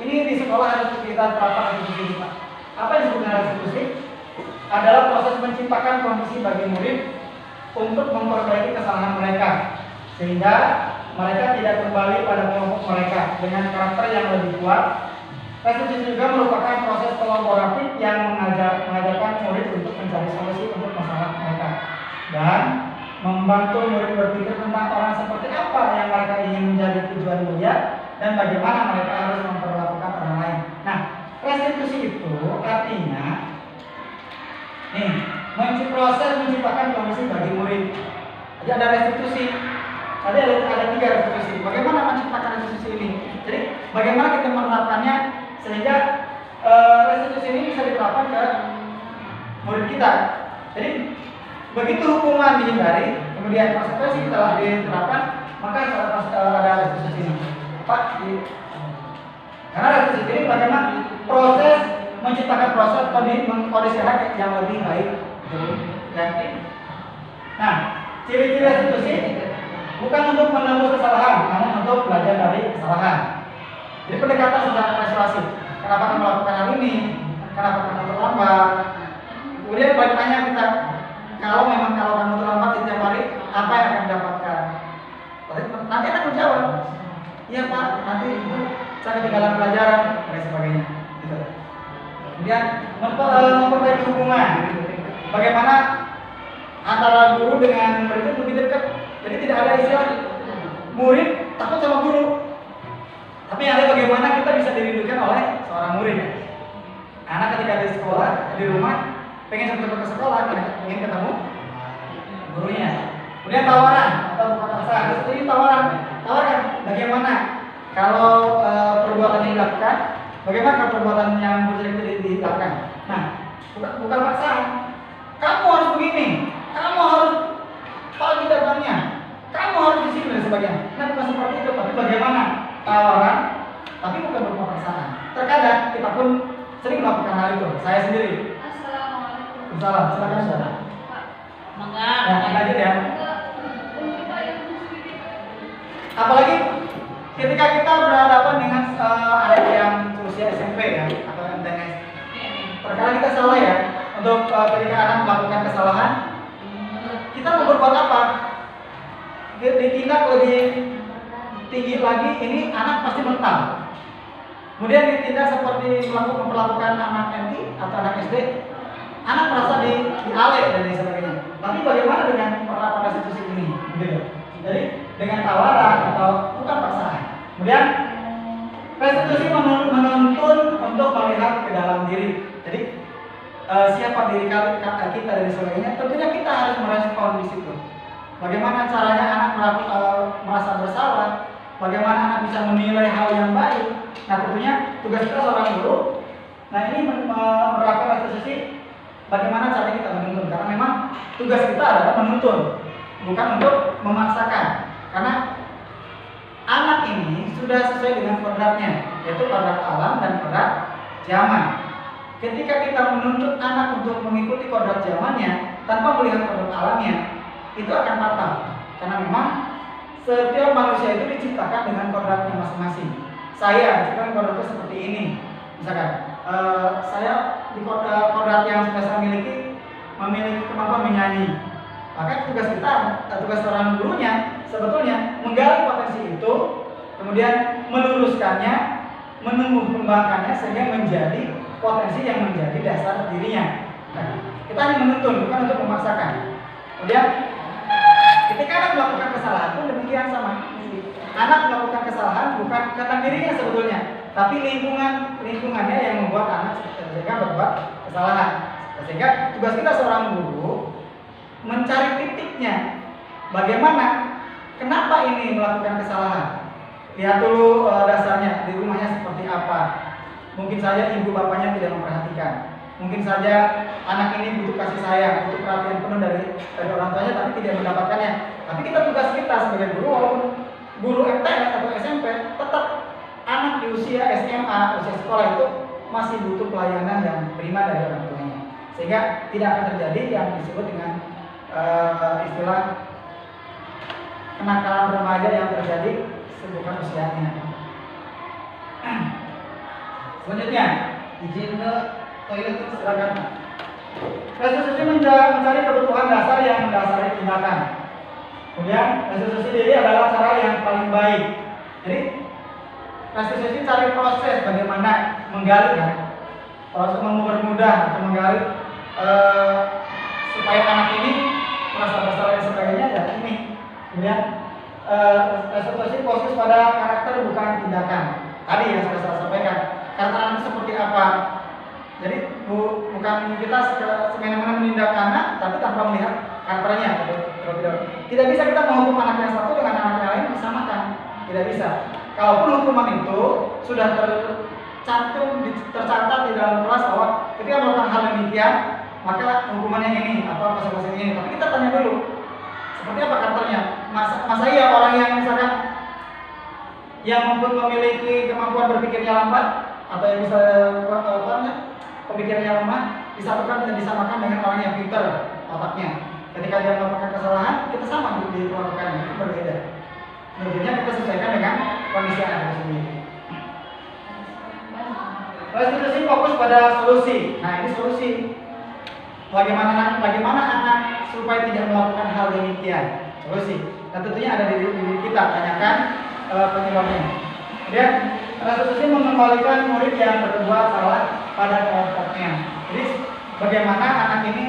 ini di sekolah harus kita terapkan restitusi Pak. Apa yang disebut dengan restitusi? Adalah proses menciptakan kondisi bagi murid untuk memperbaiki kesalahan mereka, sehingga mereka tidak kembali pada kelompok mereka dengan karakter yang lebih kuat. Restitusi juga merupakan proses kolaboratif yang mengajarkan murid untuk mencari solusi untuk masalah mereka dan membantu murid berpikir tentang orang seperti apa yang mereka ingin menjadi tujuan mulia dan bagaimana mereka harus memperlakukan orang lain. Nah, restitusi itu artinya proses menciptakan kondisi bagi murid. Jadi ada restitusi. Tadi ada 3 restitusi. Bagaimana menciptakan restitusi ini? Jadi bagaimana kita menerapkannya sehingga restitusi ini bisa diterapkan ke murid kita. Jadi begitu hukuman dihindari, kemudian konsekuensi telah diterapkan, maka ada restitusi ini. Karena restitusi ini bagaimana proses menciptakan proses kondisi hak yang lebih baik. Nah, ciri-ciri restitusi bukan untuk menembus kesalahan, namun untuk belajar dari kesalahan. Jadi pendekatan secara persuasif. Kenapa kamu melakukan hal ini? Kenapa kamu terlambat? Kemudian bertanya kita, kalau kamu terlambat setiap hari, apa yang akan didapatkan? Nanti akan menjawab, iya Pak, nanti Ibu saya ketinggalan pelajaran dan sebagainya. Gitu. Kemudian memperbaiki hubungan. Bagaimana antara guru dengan murid itu lebih dekat. Jadi tidak ada istilah murid takut sama guru. Tapi ada bagaimana kita bisa dirindukan oleh seorang murid. Anak ketika di sekolah, di rumah, pengen cepet-cepet ke sekolah, pengen ketemu gurunya. Kemudian tawaran atau bukan paksaan. Ini tawaran bagaimana kalau perbuatan yang dilakukan, bagaimana kalau perbuatan yang buruk itu dilakukan. Nah, bukan paksaan. Kamu harus begini, kamu harus pagi datangnya, kamu harus di sini dan sebagainya. Nah, bukan seperti itu, tapi bagaimana tawaran, tapi bukan berupa paksaan. Terkadang kita pun sering melakukan hal itu. Saya sendiri. Assalamualaikum. Salam, silakan saudara. Pak, Lanjut ya. Apalagi ketika kita berhadapan dengan anak yang usia SMP ya atau MTS. Terkadang kita salah ya untuk ketika anak melakukan kesalahan, kita mau berbuat apa? Ditindak lebih tinggi lagi, ini anak pasti mental. Kemudian ditindak seperti memperlakukan anak MT atau anak SD, anak merasa dialek dan lain sebagainya. Tapi bagaimana dengan penerapan restitusi ini? Gitu. Jadi dengan tawaran atau bukan paksaan. Kemudian restitusi menuntun untuk melihat ke dalam diri. Jadi siapa diri kita dan sebagainya. Tentunya kita harus merespon di situ. Bagaimana caranya anak merasa bersalah? Bagaimana anak bisa menilai hal yang baik? Nah tentunya tugas kita seorang guru. Nah ini menerapkan restitusi. Bagaimana cara kita menuntun? Karena memang tugas kita adalah menuntun, bukan untuk memaksakan. Karena anak ini sudah sesuai dengan kodratnya, yaitu kodrat alam dan kodrat zaman. Ketika kita menuntut anak untuk mengikuti kodrat zamannya tanpa melihat kodrat alamnya, itu akan fatal. Karena memang setiap manusia itu diciptakan dengan kodratnya masing-masing. Saya diciptakan kodratnya seperti ini, misalkan. Saya di kodrat yang sudah saya memiliki kemampuan menyanyi. Maka tugas kita, tugas seorang gurunya sebetulnya menggali potensi itu, kemudian meluruskannya, menumbuh kembangkannya sehingga menjadi potensi yang menjadi dasar dirinya. Nah, kita hanya menuntun, bukan untuk memaksakan. Kemudian ketika anak melakukan kesalahan pun demikian sama. Anak melakukan kesalahan bukan tentang dirinya sebetulnya, tapi lingkungannya yang membuat anak sehingga berbuat kesalahan. Sehingga tugas kita seorang guru mencari titiknya. Bagaimana? Kenapa ini melakukan kesalahan? Lihat dulu dasarnya di rumahnya seperti apa. Mungkin saja ibu bapaknya tidak memperhatikan. Mungkin saja anak ini butuh kasih sayang, butuh perhatian penuh dari orang tuanya, tapi tidak mendapatkannya. Tapi tugas kita sebagai guru, walaupun guru MTS atau SMP, tetap anak di usia SMA, usia sekolah itu masih butuh pelayanan yang prima dari orang tuanya. Sehingga tidak akan terjadi yang disebut dengan istilah kenakalan remaja yang terjadi sebelum usianya. Selanjutnya, izin ke toilet itu silakan. Restitusi mencari kebutuhan dasar yang mendasari tindakan. Kemudian restitusi diri adalah cara yang paling baik. Jadi restitusi cari proses bagaimana menggali kan, proses mempermudah atau menggali supaya anak ini merasa bersalah dan sebagainya dan ini. Kemudian restitusi fokus pada karakter bukan tindakan. Tadi yang sudah saya sampaikan, karakter anak seperti apa. Jadi bukan kita semena-mena menindak anak, tapi tanpa melihat karakternya. Tidak bisa kita menghukum anak yang satu dengan anak yang lain disamakan. Tidak bisa. Kalaupun hukuman itu sudah tercatat di dalam kelas bahwa ketika melakukan hal demikian, maka hukumannya ini atau konsekuensinya ini. Tapi kita tanya dulu, seperti apa karakternya? Masa iya orang yang misalkan yang memiliki kemampuan berpikirnya lambat atau yang bisa pemikirannya lemah disatukan dan disamakan dengan orang yang pintar otaknya. Ketika dia melakukan kesalahan, kita sama diperlakukan, itu berbeda. Tentunya kita sesuaikan dengan kondisi anak itu sendiri. Restitusi fokus pada solusi. Nah ini solusi. Bagaimana anak supaya tidak melakukan hal demikian? Solusi. Nah tentunya ada di diri kita. Tanyakan penyebabnya. Kemudian khususnya mengembalikan murid yang berbuat salah pada kelompoknya. Jadi bagaimana anak ini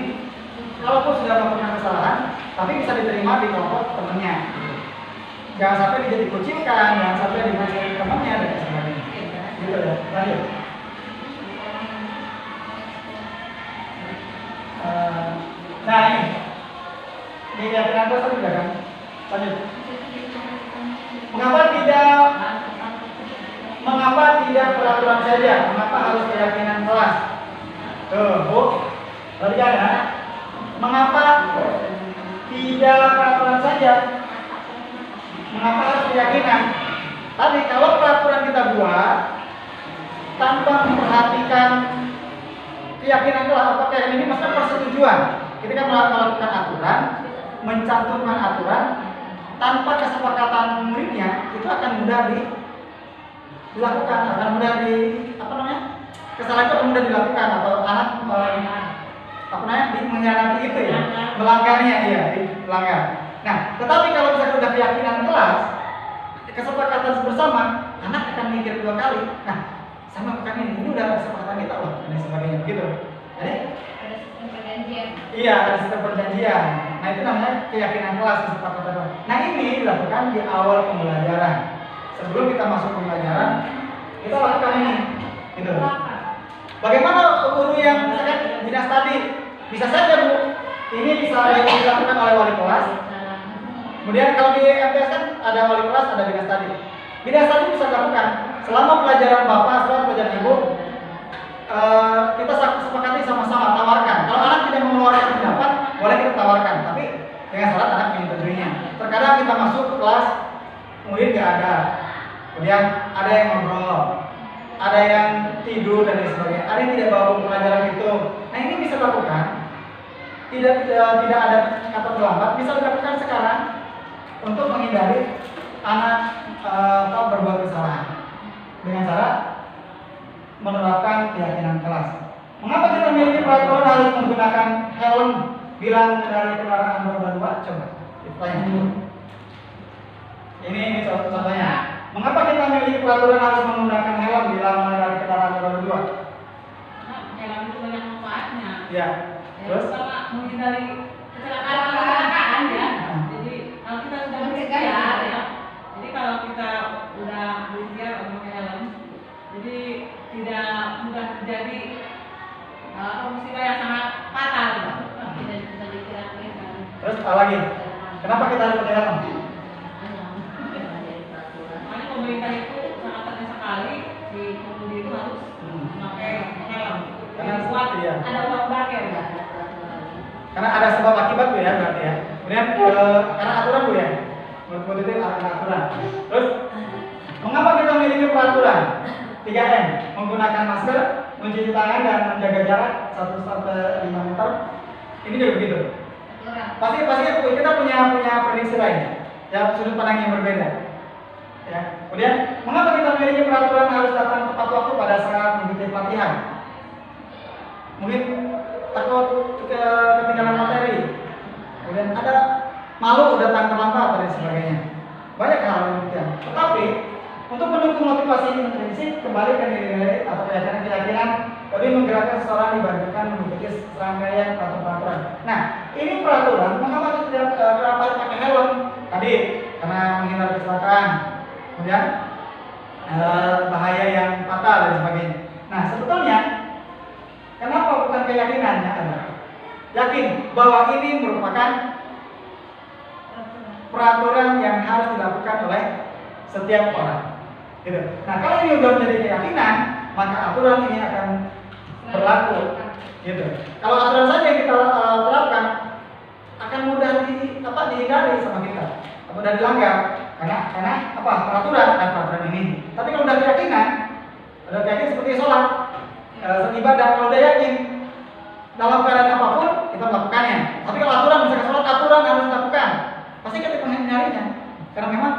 kalaupun sudah melakukan kesalahan, tapi bisa diterima di kelompok temannya. Jangan sampai dia dikucilkan, jangan sampai dimasukin temannya dan sebagainya. Gitu ya. Lanjut. Nah ini keyakinan kelas juga kan. Lanjut. Mengapa tidak peraturan saja? Mengapa harus keyakinan kelas? Tuh, Bu. Perhatikan ya. Mengapa tidak peraturan saja? Mengapa harus keyakinan? Tadi kalau peraturan kita buat tanpa memperhatikan keyakinan kelas, apa keyakinan ini maksudnya persetujuan. Ketika melakukan aturan, mencantumkan aturan tanpa kesepakatan muridnya, itu akan mudah dilakukan, akan mudah kesalahan itu akan mudah dilakukan atau anak mengkhianati itu ya, melanggarnya, iya, melanggar. Nah, tetapi kalau misalnya sudah keyakinan kelas, kesepakatan bersama, anak akan mikir 2 kali. Nah, sama bukan ini udah kesepakatan kita loh, dan sebagainya, gitu. Jadi Ada sistem perjanjian. iya, ada sistem perjanjian. Nah, itu namanya keyakinan kelas, kesepakatan kelas. Nah, ini dilakukan di awal pembelajaran. Sebelum kita masuk pembelajaran, kita lakukan ini, gitu. Bagaimana guru yang misalkan dinas tadi? Bisa saja Bu, ini bisa dilakukan oleh wali kelas. Kemudian kalau di MTS kan ada wali kelas, ada binas tadi. Binas tadi bisa dilakukan selama pelajaran Bapak, selama pelajaran Ibu. Kita sepakati sama-sama tawarkan. Kalau anak tidak mengeluarkan pendapat, boleh kita tawarkan, tapi dengan syarat anak menyetujui-nya. Terkadang kita masuk ke kelas, murid nggak ada, kemudian ada yang ngobrol, ada yang tidur dan lain sebagainya, ada yang tidak bawa pelajaran itu. Nah ini bisa dilakukan, tidak ada kata terlambat, bisa dilakukan sekarang untuk menghindari anak berbuat kesalahan dengan cara menerapkan keyakinan kelas. Mengapa kita memiliki peraturan harus menggunakan helm bila mengendarai kendaraan roda 2? Coba ditanya. Ini contohnya. Mengapa kita memiliki peraturan harus menggunakan helm bila mengendarai kendaraan roda 2? Helm itu banyak manfaatnya. Ya. Terus? Sama menghindari kecelakaan ya. Jadi kalau kita sudah berikhtiar ya. Jadi kalau kita udah berikhtiar memakai helm, jadi tidak mudah terjadi musibah yang sangat fatal. Tidak bisa dikira-kira. Terus apa lagi? Kenapa kita harus pakai helm? Makanya pemerintah itu sangat tegas sekali di pengemudi itu harus memakai helm. Karena buat iya. ada undang-undang ya. Karena ada sebab akibat Bu ya berarti ya. Kemudian karena aturan Bu ya. Menurut itu karena aturan. Terus mengapa kita memiliki peraturan? 3M, menggunakan masker, mencuci tangan dan menjaga jarak 1-5 meter. Ini juga begitu. Pasti kita punya prediksi lain. Ya, sudut pandang yang berbeda. Ya. Kemudian, mengapa kita memiliki peraturan harus datang tepat waktu pada saat mengikuti pelatihan? Mungkin takut ketinggalan materi. Kemudian ada malu datang terlambat dan sebagainya. Banyak hal yang demikian. Tetapi untuk mendukung motivasi intrinsik, kembali ke nilai atau keyakinan lebih menggerakkan seseorang dibandingkan mengikuti serangkaian peraturan. Nah, ini peraturan. Mengapa tidak kenapa pakai helm? Tadi karena menghindari kecelakaan, kemudian bahaya yang fatal dan sebagainya. Nah, sebetulnya kenapa bukan keyakinannya ada? Yakin bahwa ini merupakan peraturan yang harus dilakukan oleh setiap orang. Gitu. Nah, kalau ini sudah menjadi keyakinan, maka aturan ini akan berlaku. Gitu. Kalau aturan saja yang kita terapkan, akan mudah dihindari sama kita, mudah dilanggar. Karena apa? Peraturan ini. Tapi kalau udah keyakinan seperti sholat, ibadah, kalau udah yakin dalam keadaan apapun kita melakukannya. Tapi kalau aturan, misalnya sholat, aturan harus dilakukan, pasti kita menghindarinya. Karena memang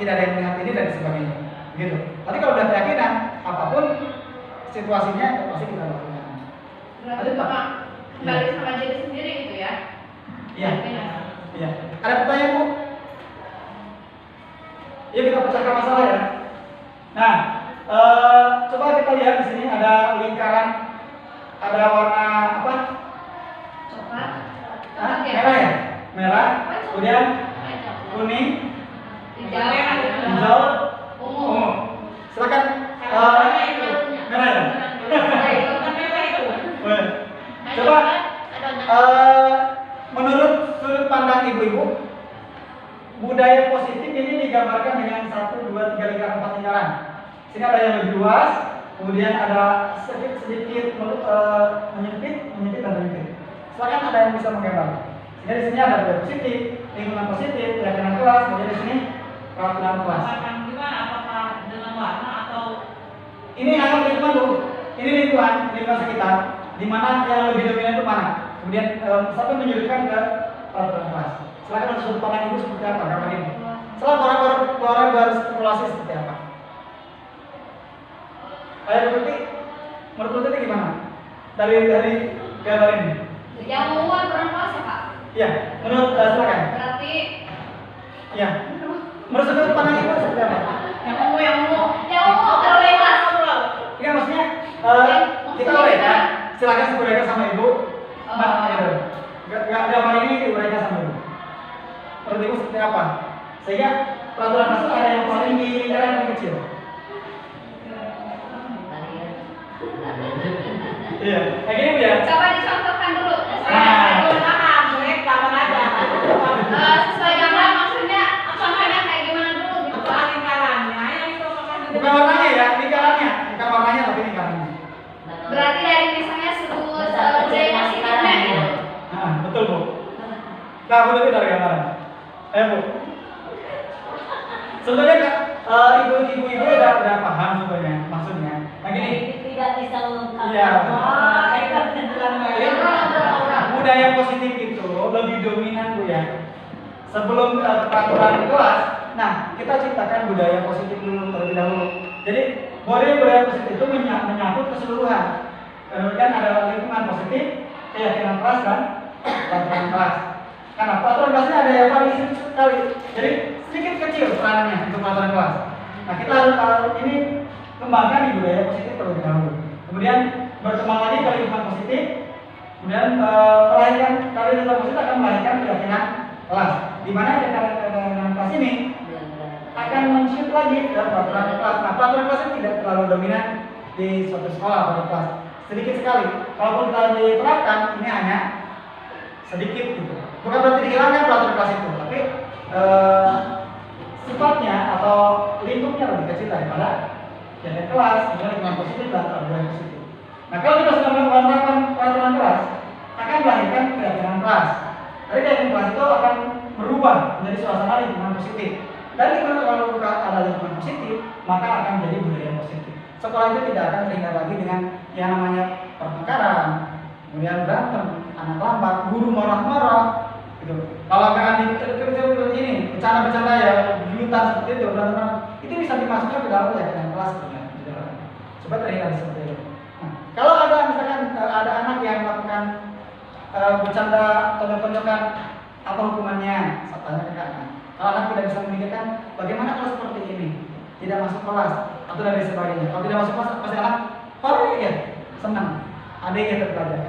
tidak ada yang melihat ini dan sebagainya. Gitu. Tapi kalau udah keyakinan apapun situasinya pasti kita lakukan. Berarti Bapak kembali sama diri sendiri gitu ya? Iya. Iya. Ada pertanyaan Bu? Yuk kita pecahkan masalah ya. Nah, Coba kita lihat di sini ada lingkaran, ada warna apa? Coklat. Hah? Merah ya? Merah. Kemudian kuning, hijau, ungu. Silakan. Merah ya? Coba menurut sudut pandang ibu-ibu, budaya positif ini digambarkan dengan 1, 2, 3 lingkaran, 4 lingkaran. Sini ada yang lebih luas, kemudian ada sedikit menyempit dan menyempit. Silakan ada yang bisa menggambar. Sehingga di sini ada budaya positif, lingkungan positif, keyakinan kelas, kemudian di sini peraturan kelas. Gimana? Apakah dengan warna atau Ini anggap lingkungan dulu. Ini lingkungan sekitar, di mana yang lebih dominan itu mana. Kemudian sampai menyudutkan ke peraturan kelas. Silakan untuk sudut pandang ibu seperti apa gambar ini. Setelah keluar bersimulasi seperti apa? Ayo menurut Tuti gimana? Dari gambar ini. Yang ungu aturan kelas ya Pak? Iya, menurut silakan. Berarti Iya. Menurut sudut pandang ibu seperti apa? yang ungu? yang ungu aturan kelas. Iya, maksudnya kita uraikan. Silakan diuraikan sama ibu. Gambar ini diuraikan sama ibu. Menurut ibu seperti apa? Sehingga peraturan masuk ada yang paling di lingkaran yang kecil. Iya, kayak gini Bu ya. Coba dicontohkan dulu. Nah. Sesuai gambar maksudnya contohnya kayak gimana dulu gitu Pak? Bukan warnanya ya, lingkarannya. Bukan warnanya tapi lingkarannya. Berarti dari misalnya sudut budaya positifnya gitu. Nah, betul Bu. Nah, Bu itu dari gambaran. Ayo Bu. Sebetulnya ibu-ibu udah paham sebetulnya maksudnya. Nah gini. Tidak bisa mengungkapkan. Iya. Budaya positif itu lebih dominan Bu ya. Sebelum peraturan kelas, nah kita ciptakan budaya positif dulu terlebih dahulu. Jadi budaya positif itu menyangkut keseluruhan. Kemudian ada lingkungan positif, keyakinan kelas dan peraturan kelas. Karena peraturan kelasnya ada yang paling sedikit sekali. Jadi sedikit kecil peranannya untuk peraturan kelas. Nah kita harus ini kembangkan di budaya positif terlebih dahulu. Kemudian berkembang lagi ke lingkungan positif. Kemudian melahirkan dari lingkungan positif akan melahirkan keyakinan kelas. Di mana keyakinan kelas ini akan men-shift lagi ke peraturan kelas. Nah peraturan kelas ini tidak terlalu dominan di suatu sekolah atau di kelas. Sedikit sekali. Kalaupun kita diterapkan ini hanya sedikit gitu. Bukan berarti dihilangkan peraturan kelas itu, tapi sifatnya atau lingkupnya lebih kecil daripada keyakinan kelas, kemudian lingkungan positif dan budaya positif. Nah kalau kita sudah melakukan peraturan kelas, akan melahirkan keyakinan kelas. Dari keyakinan kelas itu akan berubah menjadi suasana lingkungan positif. Dan kalau ada lingkungan positif, maka akan menjadi budaya positif. Sekolah itu tidak akan terhindar lagi dengan yang namanya pertengkaran, kemudian berantem, anak lambat, guru marah-marah, gitu. Kalau nggak ini bercanda-bercanda ya, jutaan seperti itu, berantem, itu bisa dimasukkan ke dalam keyakinan kelas sebenarnya. Coba terhindar seperti itu. Nah, kalau ada misalkan ada anak yang melakukan bercanda tonjok-tonjokan, apa hukumannya? Saya tanya ke anak. Kalau anak tidak bisa memikirkan, bagaimana kalau seperti ini? Tidak masuk kelas atau dan sebagainya. Kalau tidak masuk kelas, pasti anak ya senang. Ada yang terpelajar.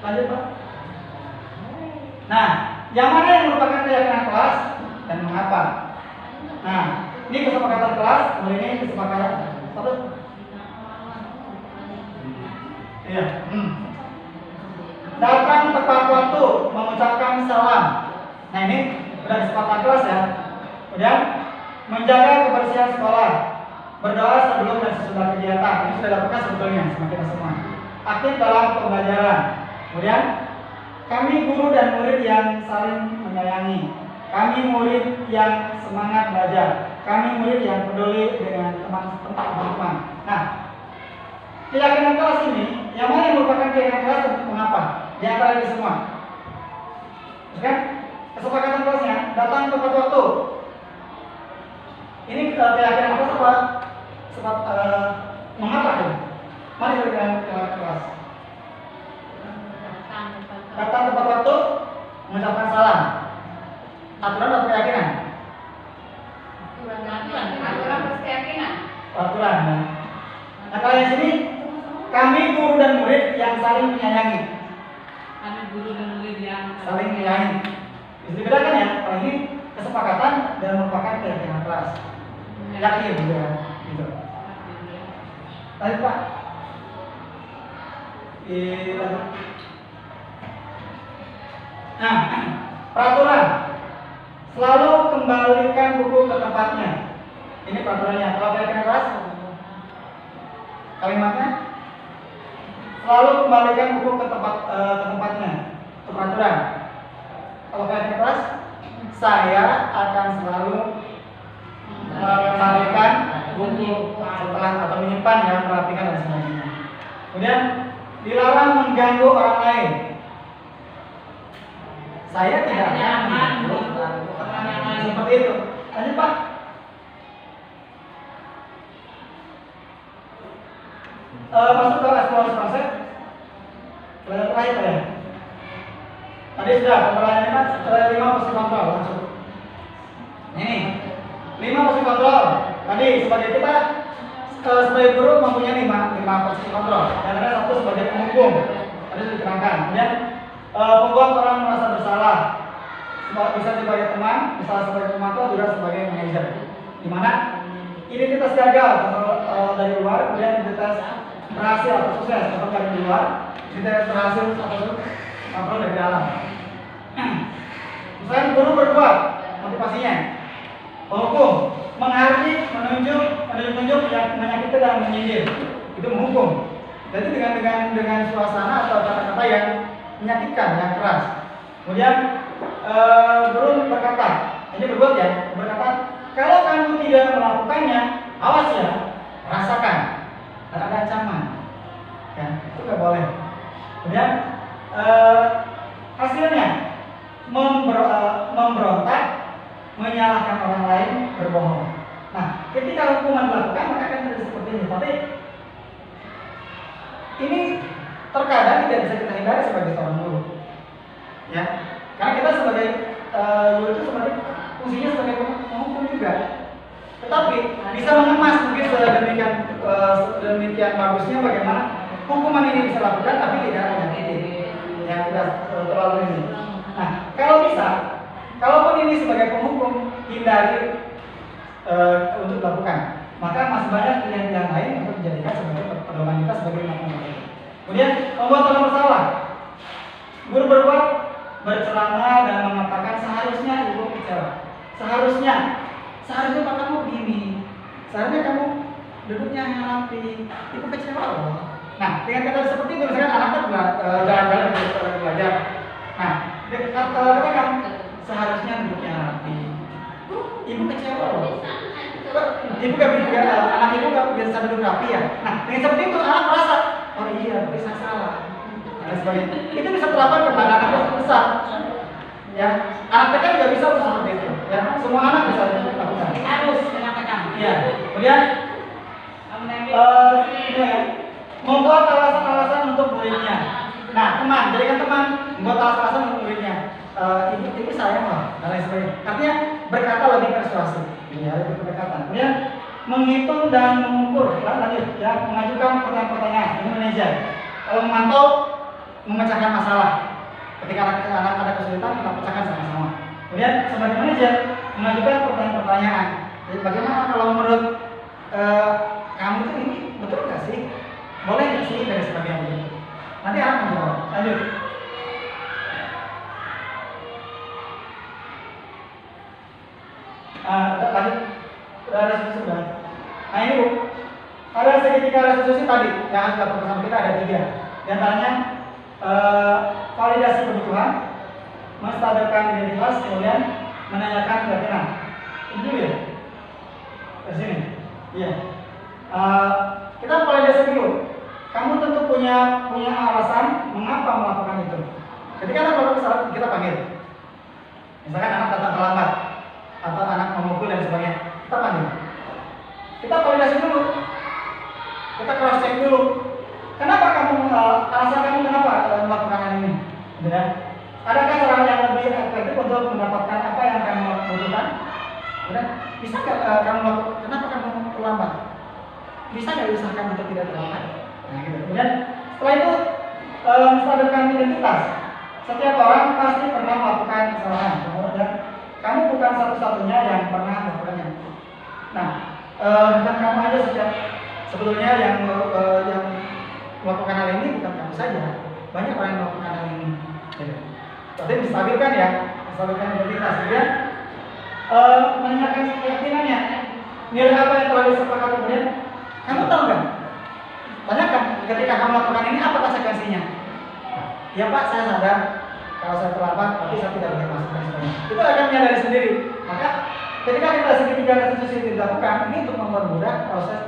Lanjut Pak. Nah, yang mana yang merupakan keyakinan kelas dan mengapa? Nah, ini kesepakatan kelas, kemudian ini kesepakatan satu. Iya. Datang tepat waktu, mengucapkan salam. Nah ini sudah kesepakatan kelas ya. Kemudian menjaga kebersihan sekolah, berdoa sebelum dan sesudah kegiatan. Ini sudah dilakukan sebetulnya sama kita semua. Aktif dalam pembelajaran. Kemudian kami guru dan murid yang saling menyayangi. Kami murid yang semangat belajar. Kami murid yang peduli dengan teman-teman. Nah, keyakinan kelas ini, yang mana yang merupakan keyakinan kelas dan mengapa? Di antara ini semua. Kan? Kesepakatan kelasnya, datang tepat waktu. Ini keyakinan kelas apa? Sebab mengapa ya? Mari kita keyakinan kelas. Datang tepat waktu, mengucapkan salam. Aturan atau keyakinan? Aturan plus keyakinan. Aturan. Nah, Misalnya sini, kami guru dan murid yang saling menyayangi. Kami guru dan murid yang Saling menyayangi. Bisa dibedakan ya, kalau ini kesepakatan dan merupakan keyakinan keras. Yakin gitu ya. Gitu. Lanjut Pak. Lanjut. Nah, peraturan. Selalu kembalikan buku ke tempatnya. Ini peraturannya. Kalau keyakinan keras, kalimatnya selalu kembalikan buku ke tempatnya. Itu peraturan. Kalau keyakinan keras, saya akan selalu mengembalikan buku setelah atau menyimpan ya, merapikan dan sebagainya. Kemudian dilarang mengganggu orang lain. Saya tidak akan mengganggu orang lain. Seperti itu. Lanjut Pak. Masuk ke eksplorasi konsep. Pelajaran terakhir Pak ya. Tadi sudah pembelajarannya Mas, 5 posisi kontrol langsung. Ini 5 posisi kontrol. Tadi sebagai kita sebagai guru mempunyai 5 posisi kontrol. Dan ada 1 sebagai penghukum. Tadi sudah diterangkan. Kemudian membuat orang merasa bersalah. Bisa sebagai teman, bisa sebagai pemantau, juga sebagai manajer. Di mana identitas gagal dari luar, kemudian identitas berhasil atau sukses atau dari luar, identitas berhasil atau dari dalam. Misalnya guru berbuat, motivasinya menghukum, menghardik, menunjuk yang menyakiti dan menyindir, itu menghukum. Jadi dengan suasana atau kata-kata yang menyakitkan, yang keras. Kemudian guru berkata, ini berbuat ya, berkata, kalau kamu tidak melakukannya, awas ya, rasakan, ada ancaman, ya, itu nggak boleh. Kemudian hasilnya memberontak, menyalahkan orang lain, berbohong. Nah, ketika hukuman dilakukan maka akan terjadi seperti ini. Tapi ini terkadang tidak bisa kita hindari sebagai seorang guru, ya, karena kita sebagai guru itu sebenarnya fungsinya sebagai penghukum juga. Tetapi bisa mengemas mungkin sedemikian bagusnya bagaimana hukuman ini bisa lakukan tapi tidak menyakiti, yang tidak terlalu ini. Nah, kalau bisa, kalaupun ini sebagai penghukum hindari untuk dilakukan, maka masih banyak pilihan lain untuk dijadikan sebagai pedoman kita sebagai makmum. Kemudian membuat orang bersalah. Guru berbuat bercelana dan mengatakan seharusnya ibu bicara. Seharusnya Pak kamu begini. Seharusnya kamu duduknya yang rapi. Ibu kecewa loh. Nah, dengan kata seperti itu misalkan anak kan jalan-jalan belajar. Nah, katakan seharusnya duduknya rapi. Ibu kecewa loh. Ibu gak bisa, anak ibu gak bisa duduk rapi ya. Nah, dengan seperti itu anak merasa, oh iya, bisa salah. Dan sebagainya. Itu bisa terapkan kepada anak besar. Ya, anak TK juga bisa seperti itu. Ya, semua anak bisa lakukan. harus mengatakan. Ya, kemudian membuat alasan-alasan untuk muridnya. Nah, teman, jadikan teman membuat alasan-alasan untuk muridnya. Ibu sayang lah, dan lain sebagainya. Artinya berkata lebih persuasif, ya, lebih pendekatan. Kemudian menghitung dan mengukur, lanjut, ya, mengajukan pertanyaan-pertanyaan. Ini manajer. Kalau memantau, memecahkan masalah. Ketika anak ada kesulitan, kita pecahkan sama-sama. Kemudian sebagai manajer mengajukan pertanyaan-pertanyaan. Jadi bagaimana kalau menurut kamu itu ini betul nggak sih? Boleh nggak sih dari sebagainya begitu? Nanti anak menjawab. Lanjut. Lanjut. Sudah ada sudah. Nah ini Bu, ada segitiga restitusi tadi yang harus dilakukan bersama kita ada 3. Di antaranya validasi kebutuhan, menstabilkan identitas, kemudian menanyakan keyakinan. Ini dulu ya. Ke sini. Iya. Kita validasi dulu. Kamu tentu punya alasan mengapa melakukan itu. Ketika anak melakukan kesalahan, kita panggil. Misalkan anak datang terlambat atau anak memukul dan sebagainya, kita panggil. Kita validasi dulu. Kita cross check dulu. Kenapa kamu alasan kamu kenapa melakukan hal ini? Ya. Adakah cara yang lebih efektif untuk mendapatkan apa yang kamu butuhkan? Bisa kamu lakukan? Kenapa kamu terlambat? Bisa nggak diusahakan untuk tidak terlambat? identitas. Setiap orang pasti pernah melakukan kesalahan, dan kamu bukan satu-satunya yang pernah melakukannya. Nah, bukan kamu aja sebetulnya yang melakukan hal ini, bukan kamu saja. Banyak orang yang melakukan hal ini. Tapi distabilkan ya, distabilkan identitas. Kemudian menanyakan keyakinannya. Nilai apa yang telah disepakati kemudian? Kamu tahu nggak? Tanyakan ketika kamu melakukan ini apa konsekuensinya? Ya Pak, saya sadar kalau saya terlambat, tapi saya tidak boleh masuk dan sebagainya. Itu akan menyadari sendiri. Maka ketika kita segitiga restitusi dilakukan, ini untuk mempermudah proses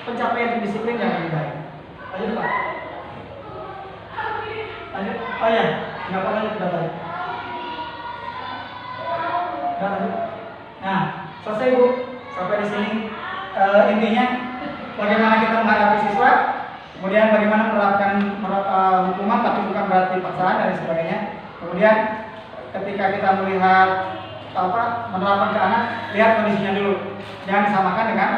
pencapaian disiplin yang lebih baik. Lanjut Pak. Lanjut. Oh ya, nggak apa lanjut tadi. Lanjut. Nah, selesai Bu. Sampai di sini intinya bagaimana kita menghadapi siswa, kemudian bagaimana menerapkan hukuman tapi bukan berarti paksaan dan sebagainya. Kemudian ketika kita melihat menerapkan ke anak, lihat kondisinya dulu, jangan disamakan dengan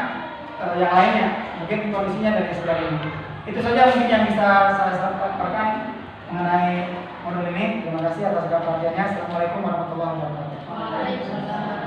yang lainnya, mungkin kondisinya dan sebagainya. Itu saja mungkin yang bisa saya sampaikan mengenai modul ini. Terima kasih atas segala perhatiannya. Assalamualaikum warahmatullahi wabarakatuh. Waalaikumsalam.